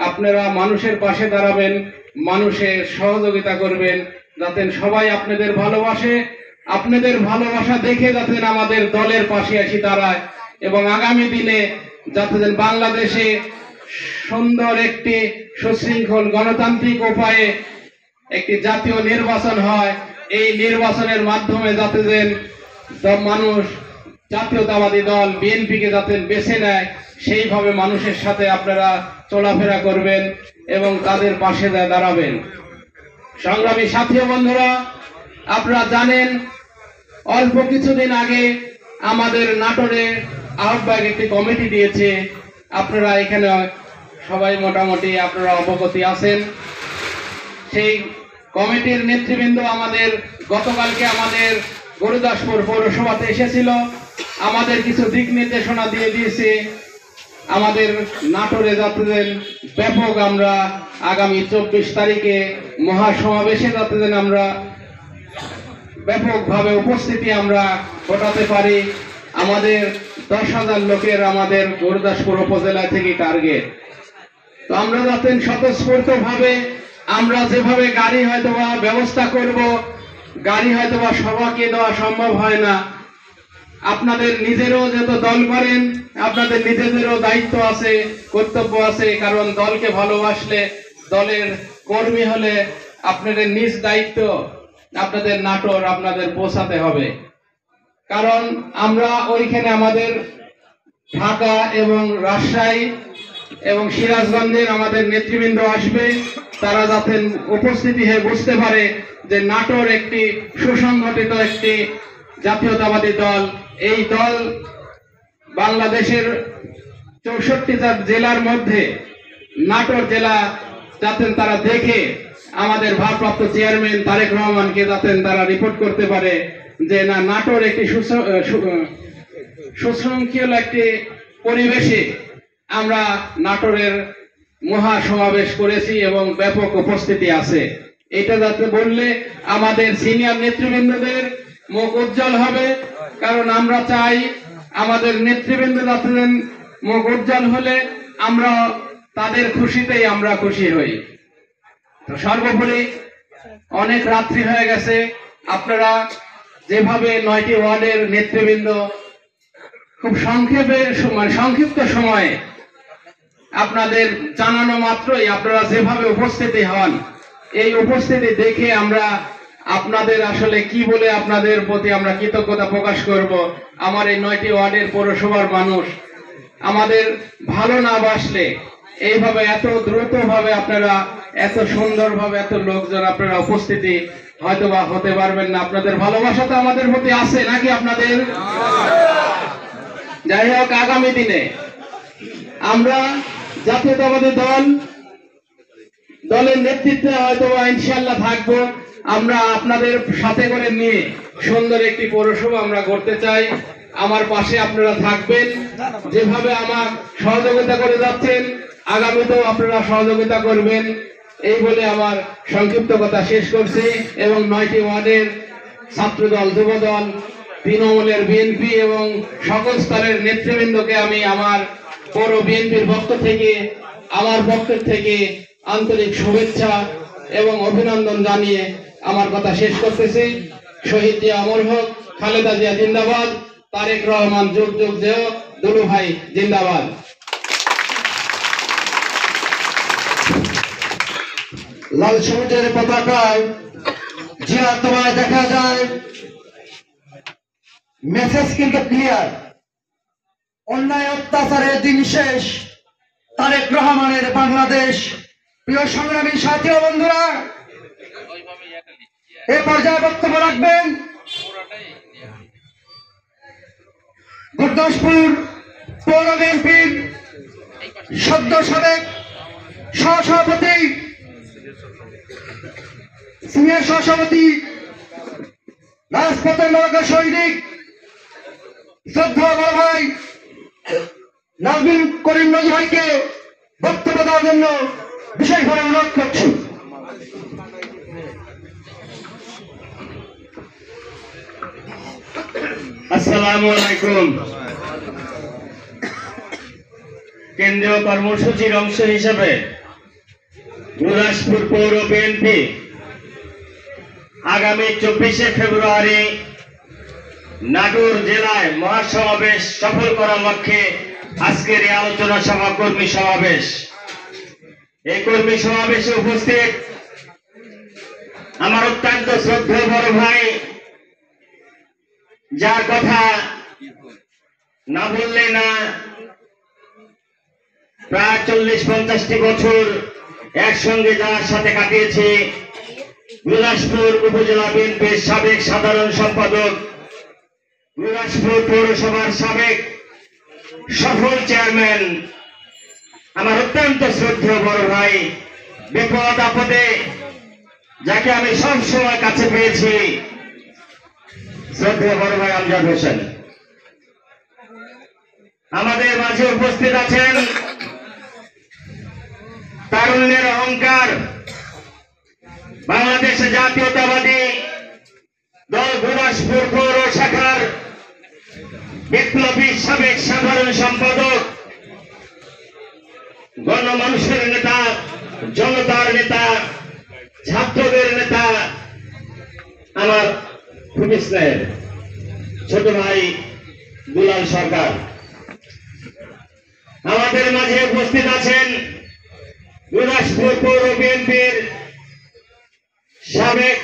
[SPEAKER 4] আপনারা মানুষের পাশে দাঁড়াবেন, মানুষের সহযোগিতা করবেন, যাতে সবাই আপনাদের ভালোবাসে, আপনাদের ভালোবাসা দেখে যাতে আমাদের দলের পাশে এসে দাঁড়ায় এবং আগামী দিনে যাতে বাংলাদেশে সুন্দর একটি সুশৃঙ্খল গণতান্ত্রিক উপায়ে একটি জাতীয় নির্বাচন হয়। এই নির্বাচনের মাধ্যমে যাতে মানুষ জাতীয়তাবাদী দল বিএনপিকে যাতে বেছে নেয়, সেইভাবে মানুষের সাথে আপনারা চলাফেরা করবেন এবং তাদের পাশে দাঁড়াবেন। সংগ্রামী সাথী ও বন্ধুরা, আপনারা জানেন অল্প কিছুদিন আগে আমাদের নাটোরে আহ্বায়ক একটি কমিটি দিয়েছে। আপনারা এখানে সবাই মোটামুটি আপনারা অবগত আছেন। সেই কমিটির নেতৃবৃন্দ আমাদের গতকালকে আমাদের গুরুদাসপুর পৌরসভাতে এসেছিল, আমাদের কিছু দিক নির্দেশনা দিয়ে দিয়েছে। আমাদের নাটোরে যাত্রীদের ব্যাপক আমরা আগামী 24 তারিখে মহাসমাবেশে যাত্রীদের আমরা ব্যাপকভাবে উপস্থিতি আমরা ঘটাতে পারি। আমাদের 10,000 লোকের আমাদের গুরুদাসপুর উপজেলা থেকে টার্গেট। তো আমরা যাতে স্বতঃস্ফূর্ত ভাবে আমরা যেভাবে গাড়ি হয়তোবা ব্যবস্থা করব, গাড়ি হয়তোবা সবাইকে দেওয়া সম্ভব হয় না। আপনাদের নিজেরও যেহেতু দল করেন, আপনাদের নিজেদেরও দায়িত্ব আছে, কর্তব্য আছে। কারণ দলকে ভালোবাসলে, দলের কর্মী হলে আপনাদের নিজ দায়িত্ব আপনাদের নাটোর আপনাদের পৌঁছাতে হবে। কারণ আমরা ওইখানে আমাদের ঢাকা এবং রাজশাহী এবং সিরাজগঞ্জের আমাদের নেতৃবৃন্দ আসবে, তারা যাতে উপস্থিতি হয়ে বুঝতে পারে যে নাটোর একটি সুসংগঠিত একটি জাতীয়তাবাদী দল। এই দল বাংলাদেশের 64টা জেলার মধ্যে নাটোর জেলা যাতে তারা দেখে আমাদের ভারপ্রাপ্ত চেয়ারম্যান তারেক রহমানকে যাতে তারা রিপোর্ট করতে পারে যে না, নাটোর একটি সুশৃঙ্খল একটি পরিবেশে আমরা নাটোরের মহা সমাবেশ করেছি এবং ব্যাপক উপস্থিতি আছে। এটা যাতে বললে আমাদের সিনিয়র নেতৃবৃন্দদের মুখ উজ্জ্বল হবে। কারণ আমরা চাই আমাদের নেতৃবৃন্দ যাতে মুখ উজ্জ্বল হলে আমরা তাদের খুশিতেই আমরা খুশি হই। তো সর্বোপরি অনেক রাত্রি হয়ে গেছে, আপনারা যেভাবে 9টি ওয়ার্ডের নেতৃবৃন্দ খুব সংক্ষিপ্ত সময়ে আপনাদের জানানো মাত্রই আপনারা যেভাবে উপস্থিতি হন, এই উপস্থিতি দেখে আমরা আপনাদের আসলে কি বলে আপনাদের প্রতি আমরা কৃতজ্ঞতা প্রকাশ করব। আমার এই 9টি ওয়ার্ডের পৌরসভার মানুষ আমাদের ভালো না বাসলে এইভাবে এত দ্রুতভাবে আপনারা এত সুন্দরভাবে এত লোকজন আপনারা উপস্থিতি হয়তোবা হতে পারবেন না। আপনাদের ভালোবাসা তো আমাদের প্রতি আছে নাকি আপনাদের? যাই হোক, আগামী দিনে আমরা জাতীয়তাবাদী দলের নেতৃত্বে হয়তোবা ইনশাল্লাহ থাকবো। আমরা আপনাদের সাথে করে নিয়ে সুন্দর একটি পৌরসভা আমরা করতে চাই। আমার পাশে আপনারা থাকবেন, যেভাবে আমার সহযোগিতা করে যাচ্ছেন আগামীতেও আপনারা সহযোগিতা করবেন, এই বলে আমার সংক্ষিপ্ত কথা শেষ করছি। এবং 9টি ওয়ার্ডের ছাত্রদল, যুবদল, তৃণমূলের, বিএনপি এবং সকল স্তরের নেতৃবৃন্দকে আমি আমার পৌর বিএনপির পক্ষ থেকে, আমার পক্ষের থেকে আন্তরিক শুভেচ্ছা এবং অভিনন্দন জানিয়ে আমার কথা শেষ করতেছি। শহীদ জিয়া অমর হোক, খালেদা জিয়া জিন্দাবাদ, তারেক রহমান যুগ যুগ জেও, দুলু ভাই জিন্দাবাদ।
[SPEAKER 2] লাল সবুজের পতাকায় জিয়া তোমায় দেখা যায়, মেসেজ কিন্তু ক্লিয়ার। অন্যায় অত্যাচারের দিন শেষ, তারেক রহমানের বাংলাদেশ। প্রিয় সংগ্রামী সাথী ও বন্ধুরা, এ পর্যায়ে বক্তব্য রাখবেন গুরদাসপুর পৌর বিএনপির সদ্য সাবেক সহসভাপতি, সিনিয়র সহসভাপতি, রাজপথের নৌকা সৈনিক, শ্রদ্ধা বড় ভাই নাজমুল করিম নজী ভাইকে বক্তব্য দেওয়ার জন্য বিশেষভাবে অনুরোধ করছি।
[SPEAKER 1] আসসালামু আলাইকুম। কেন্দ্রীয় কর্মসূচির অংশ হিসেবে গুরদাসপুর পৌর বিএনপি আগামী 24শে ফেব্রুয়ারি নাটোর জেলায় মহাসমাবেশ সফল করার লক্ষ্যে আজকের এই আলোচনা সভা, কর্মী সমাবেশ। এই কর্মী সমাবেশে উপস্থিত আমার অত্যন্ত শ্রদ্ধেয় বড় ভাই, যার কথা না বললে না, প্রায় 40-50টি বছর একসঙ্গে যার সাথে কাটিয়েছি, গুরদাসপুর উপজেলা বিএনপির সাবেক সাধারণ সম্পাদক, গুরদাসপুর পৌরসভার সাবেক সফল চেয়ারম্যান, আমার অত্যন্ত শ্রদ্ধেয় বড় ভাই, বিপদ আপদে যাকে আমি সব সময় কাছে পেয়েছি, শ্রদ্ধেয় বড় ভাই আমজাদ হোসেন। আমাদের মাঝে উপস্থিত আছেন তারুণ্যের অহংকার, বাংলাদেশ জাতীয়তাবাদী দল গুরদাসপুর পৌর শাখার বিপ্লবী সাবেক সাধারণ সম্পাদক, গণমানুষের নেতা, জনতার নেতা, ছাত্রদের নেতা, আমার খুবই স্নেহের ছোট ভাই দুলাল সরকার। আমাদের মাঝে উপস্থিত আছেন গুরদাসপুর পৌর বিএনপির সাবেক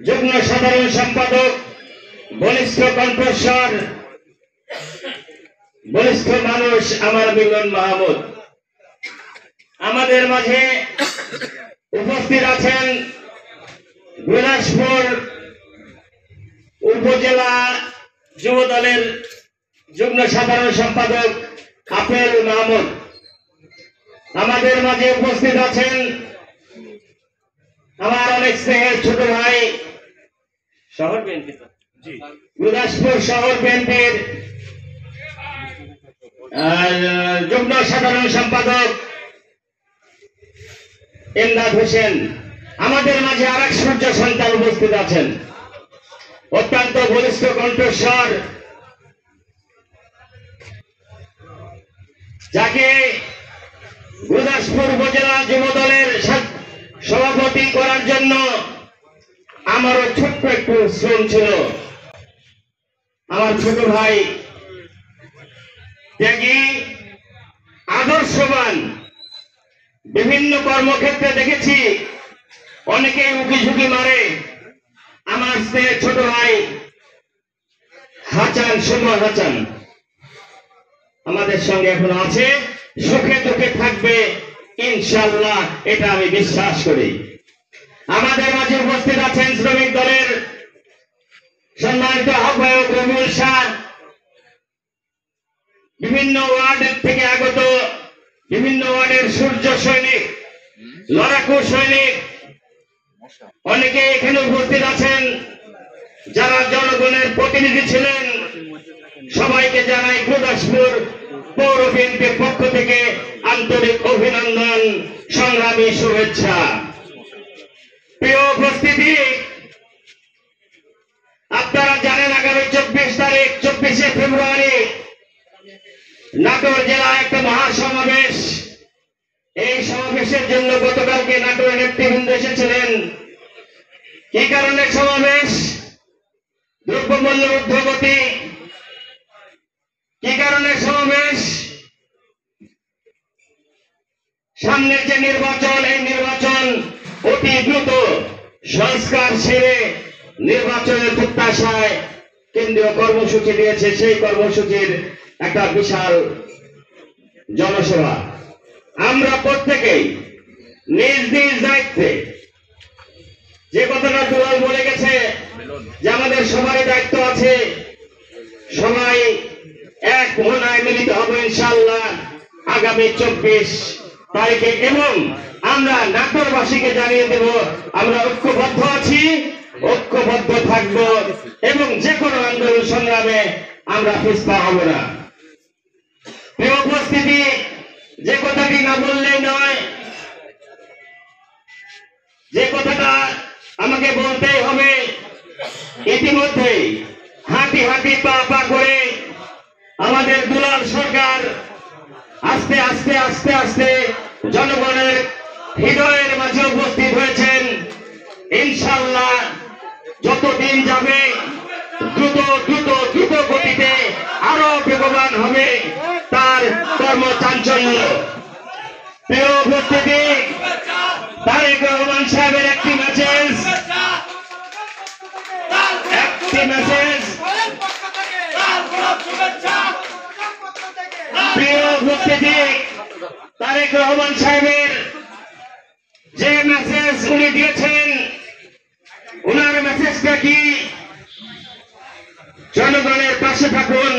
[SPEAKER 1] যুগ্ম সাধারণ সম্পাদক, বলিষ্ঠ কণ্ঠস্বর, বলিষ্ঠ মানুষ আমার মিলন মাহমুদ। আমাদের মাঝে উপস্থিত আছেন গুরদাসপুর উপজেলা যুব দলের যুগ্ম সাধারণ সম্পাদক আপেল মাহমুদ। আমাদের মাঝে উপস্থিত আছেন আমার অনেক স্নেহের ছোট ভাই, শহর বিএনপি গুরদাসপুর শহর বিএনপির যুগ্ম সাধারণ সম্পাদক ইমদাদ হোসেন। আমাদের মাঝে আর এক সূর্য সন্তান উপস্থিত আছেন, অত্যন্ত বলিষ্ঠ কণ্ঠস্বর, যাকে গুরদাসপুর উপজেলা যুব দলের সভাপতি করার জন্য আমারও ছোট্ট একটু শ্রম ছিল। আমার ছোট ভাই ত্যাগী, আদর্শবান, বিভিন্ন কর্মক্ষেত্রে দেখেছি অনেকেই উকি ঝুঁকি মারে। আমার স্নেহের ছোট ভাই হাসান, সুমন হাসান আমাদের সঙ্গে এখন আছে, সুখে দুঃখে থাকবে ইনশাআল্লাহ, এটা আমি বিশ্বাস করি। আমাদের মাঝে উপস্থিত আছেন শ্রমিক দলের সম্মানিত আহ্বায়ক রবিউল শাহ, বিভিন্ন ওয়ার্ড থেকে আগত, বিভিন্ন ওয়ার্ডের সূর্য সৈনিক, লড়াকু সৈনিক, অনেকে এখানে উপস্থিত আছেন যারা জনগণের প্রতিনিধি ছিলেন। সবাইকে জানাই গুরদাসপুর পৌর বিএনপির পক্ষ থেকে আন্তরিক অভিনন্দন, সংগ্রামী শুভেচ্ছা। প্রিয় উপস্থিতি, আপনারা জানেন আগামী 24শে ফেব্রুয়ারি নাটোর জেলায় একটা মহাসমাবেশ
[SPEAKER 5] এই সমাবেশের জন্য গতকালকে নাটোরের নেতৃবৃন্দ এসেছিলেন। কি কারণে সমাবেশ? দ্রব্যমূল্য ঊর্ধ্বগতি। কি কারণে সমাবেশ? সামনের যে নির্বাচন, এই নির্বাচন অতি দ্রুত সংস্কার সেরে নির্বাচনের প্রত্যাশায় কেন্দ্রীয় কর্মসূচি দিয়েছে। সেই কর্মসূচির একটা বিশাল জনসভা। আমরা প্রত্যেকেই নিজ নিজ দায়িত্বে, যে কথাটা দুলাল বলে গেছে যে আমাদের সবারই দায়িত্ব আছে, সবাই এক মনায় মিলিত হবে ইনশাআল্লাহ আগামী 24 তারিখে। এবং আমরা নাটোরবাসীকে জানিয়ে দেব আমরা ঐক্যবদ্ধ আছি, ঐক্যবদ্ধ থাকব এবং যে কোনো আন্দোলন সংগ্রামে আমরা পিছপা হব না। প্রিয় উপস্থিতি, যে কথাটি না বললেই নয়, যে কথাটা আমাকে বলতেই হবে। ইতিমধ্যেই হাঁটি হাঁটি পা পা করে আমাদের দুলাল সরকার আস্তে আস্তে আস্তে আস্তে জনগণের হৃদয়ের মাঝে উপস্থিত হয়েছেন। ইনশাআল্লাহ যতদিন যাবে দ্রুত দ্রুত দ্রুত গতিতে আরো বেগবান হবে তার কর্মচাঞ্চল্য। প্রিয় উপস্থিতি, তারেক রহমান সাহেবের একটি মেসেজ, প্রিয় উপস্থিতি, তারেক রহমান সাহেবের যে মেসেজ উনি দিয়েছেন, উনার মেসেজটা কি? জনগণের পাশে থাকুন,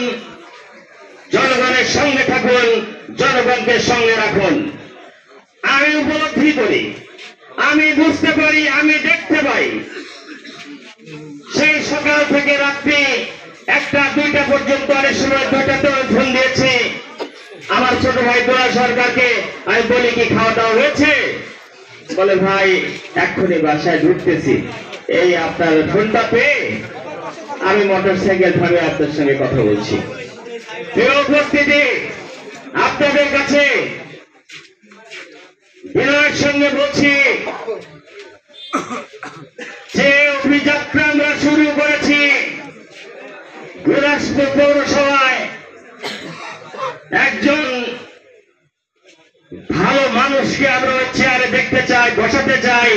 [SPEAKER 5] জনগণের সঙ্গে থাকুন, জনগণকে সঙ্গে রাখুন। আমি উপলব্ধি করি, আমি বুঝতে পারি, আমি দেখতে পাই, সেই সকাল থেকে রাত্রি 1টা 2টা পর্যন্ত অনেক সময় 2টাতে ফোন দিয়েছি আমার ছোট ভাই দুলাল সরকারকে। আমি বলি কি খাওয়া দাওয়া হয়েছে? বলে ভাই এক্ষুনি বাসায় ঢুকতেছি। এই আপনার ফোনটা পেয়ে আমি মোটরসাইকেল থামে আপনার সঙ্গে কথা বলছি। প্রিয় উপস্থিতি, আপনাদের কাছে বিনয়ের সঙ্গে বলছি, যে অভিযাত্রা আমরা শুরু করেছি গুরুদাসপুর পৌরসভায়, একজন ভালো মানুষকে আমরা ওই চেয়ারে দেখতে চাই, বসাতে চাই।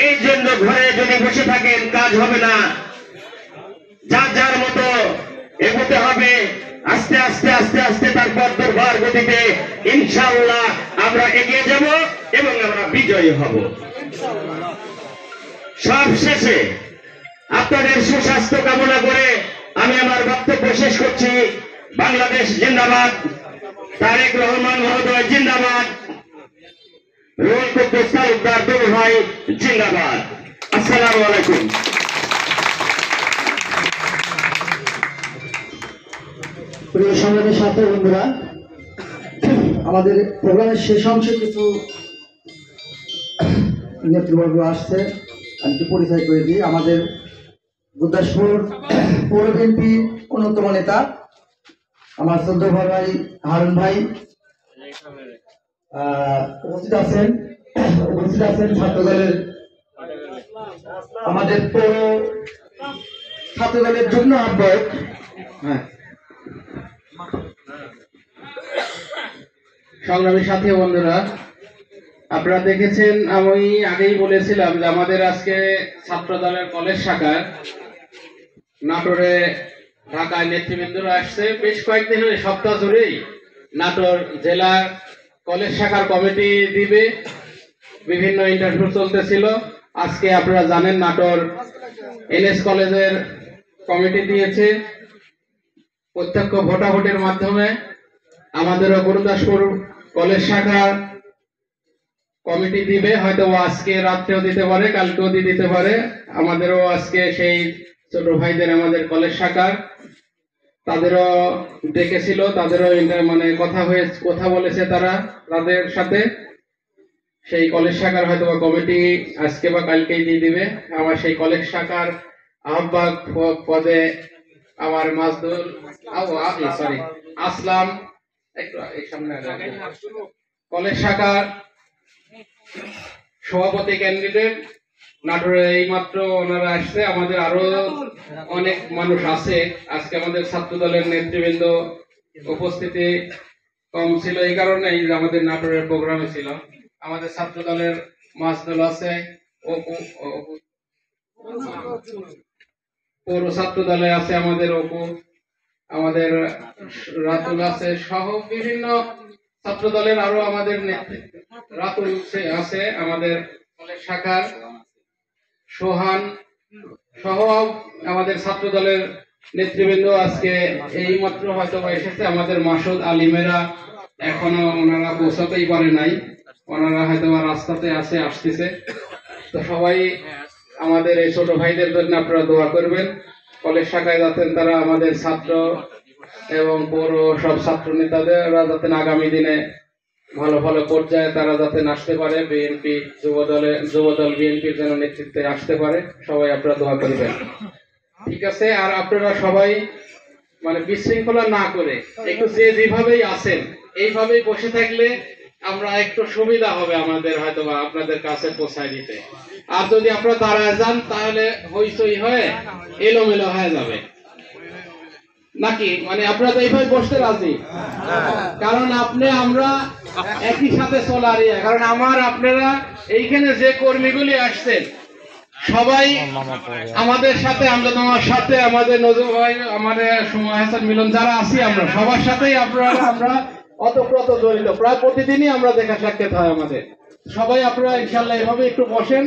[SPEAKER 5] এই জন্য ঘরে যদি বসে থাকেন কাজ হবে না, যার যার মতো এগোতে হবে। আস্তে আস্তে আস্তে আস্তে তারপর দুর্বার গতিতে ইনশাআল্লাহ আমরা এগিয়ে যাব এবং আমরা বিজয়ী হব। সব শেষে আপনাদের সুস্বাস্থ্য কামনা করে আমি আমার বক্তব্য শেষ করছি। বাংলাদেশ জিন্দাবাদ, তারেক রহমান মহোদয় জিন্দাবাদ, রুহুল কুদ্দুস তালুকদার দুলু ভাই জিন্দাবাদ। আসসালামু আলাইকুম।
[SPEAKER 2] প্রিয় সংগ্রামী ছাত্র বন্ধুরা, আমাদের প্রোগ্রামের শেষ অংশে কিছু নেতৃবর্গ আসছে, আমি একটু পরিচয় করে দিই। আমাদের গুরুদাসপুর পৌর বিএনপি অন্যতম নেতা আমার শ্রদ্ধেয় বড় ভাই হারুন ভাই উপস্থিত আছেন ছাত্রদলের, আমাদের পৌর ছাত্রদলের যুগ্ম আহ্বায়ক।
[SPEAKER 4] সংগ্রামী সাথী বন্ধুরা, আপনারা দেখেছেন, আমি আগেই বলেছিলাম যে আমাদের আজকে ছাত্র দলের কলেজ শাখার নাটোরে ঢাকায় নেতৃবৃন্দরা আসছে। বেশ কয়েকদিন হলে, সপ্তাহ ধরেই নাটোর জেলার কলেজ শাখার কমিটি দিবে, বিভিন্ন ইন্টারভিউ চলতেছিল। আজকে আপনারা জানেন নাটোর এনএস কলেজের কমিটি দিয়েছে। প্রত্যক্ষ ভোটাভুটির মাধ্যমে আমাদেরও গুরুদাসপুর কলেজ শাখা কমিটি দিবে, হয়তো আজকে রাত্রেও দিতে পারে, কালকেও দিতে পারে। আমাদেরও আজকে সেই ছোট ভাইদের আমাদের কলেজ শাখার তাদেরও ডেকেছিল, তাদেরও মানে কথা বলেছে তারা তাদের সাথে। সেই কলেজ শাখার হয়তো কমিটি আজকে বা কালকেই দিয়ে দিবে। আমার সেই কলেজ শাখার আহ্বায়ক পদে আমার আসলাম, একটু এই সামনে কলেজ শাখার সভাপতি ক্যান্ডিডেট নাটোরে এইমাত্র ওনারা আসছে। আমাদের আরো অনেক মানুষ আছে। আজকে আমাদের ছাত্র দলের নেতৃবৃন্দ উপস্থিতি কম ছিল, এই কারণে আমাদের নাটোরের প্রোগ্রামে ছিল। আমাদের ছাত্র দলের মাসদল আছে, পৌর ছাত্র দলে আছে আমাদের অপু, আমাদের রাতুল আছে, সহ বিভিন্ন ছাত্র দলের আরো আমাদের রাতুল আছে, আমাদের কলেজ শাখার সোহান সহ আমাদের ছাত্র দলের নেতৃবৃন্দ আজকে এই মাত্র হয়তো এসেছে। আমাদের মাসুদ আলিমেরা এখনো ওনারা পৌঁছাতেই পারে নাই, ওনারা হয়তো রাস্তাতে আসতেছে। তো সবাই আমাদের এই ছোট ভাইদের জন্য আপনারা দোয়া করবেন। কলেজ শাখায় যাতেন তারা আমাদের ছাত্র এবং পৌর সব ছাত্র নেতাদেররা যাতে আগামী দিনে ভালো ভালো পর্যায়ে তারা যাতে আসতে পারে, বিএনপি যুবদল বিএনপির যেন নেতৃত্বে আসতে পারে, সবাই আপনারা দোয়া করবেন। ঠিক আছে, আর আপনারা সবাই মানে বিশৃঙ্খলা না করে একটু যে যেভাবেই আছেন এইভাবেই বসে থাকলে আমরা একটু সুবিধা হবে আমাদের হয়তো বা আপনাদের কাছে পৌঁছায় দিতে। আর যদি আপনারা দাঁড়ায় যান তাহলে হইচই হয়ে এলোমেলো হয়ে যাবে নাকি, মানে আপনারা এইভাবে বসতে রাজি? কারণ আমরা একই সাথে চলার কারণ আপনারা এইখানে যে কর্মীগুলি আসছেন সবাই আমাদের সাথে, আমরা তোমার সাথে, আমাদের নজরুল ভাই, আমাদের সুমা হাসান মিলন যারা আছি আমরা সবার সাথেই আমরা অতপ্রত জড়িত। প্রায় প্রতিদিনই আমরা দেখা সাক্ষাৎ হয় আমাদের। সবাই আপনারা ইনশাল্লাহ এভাবে একটু বসেন।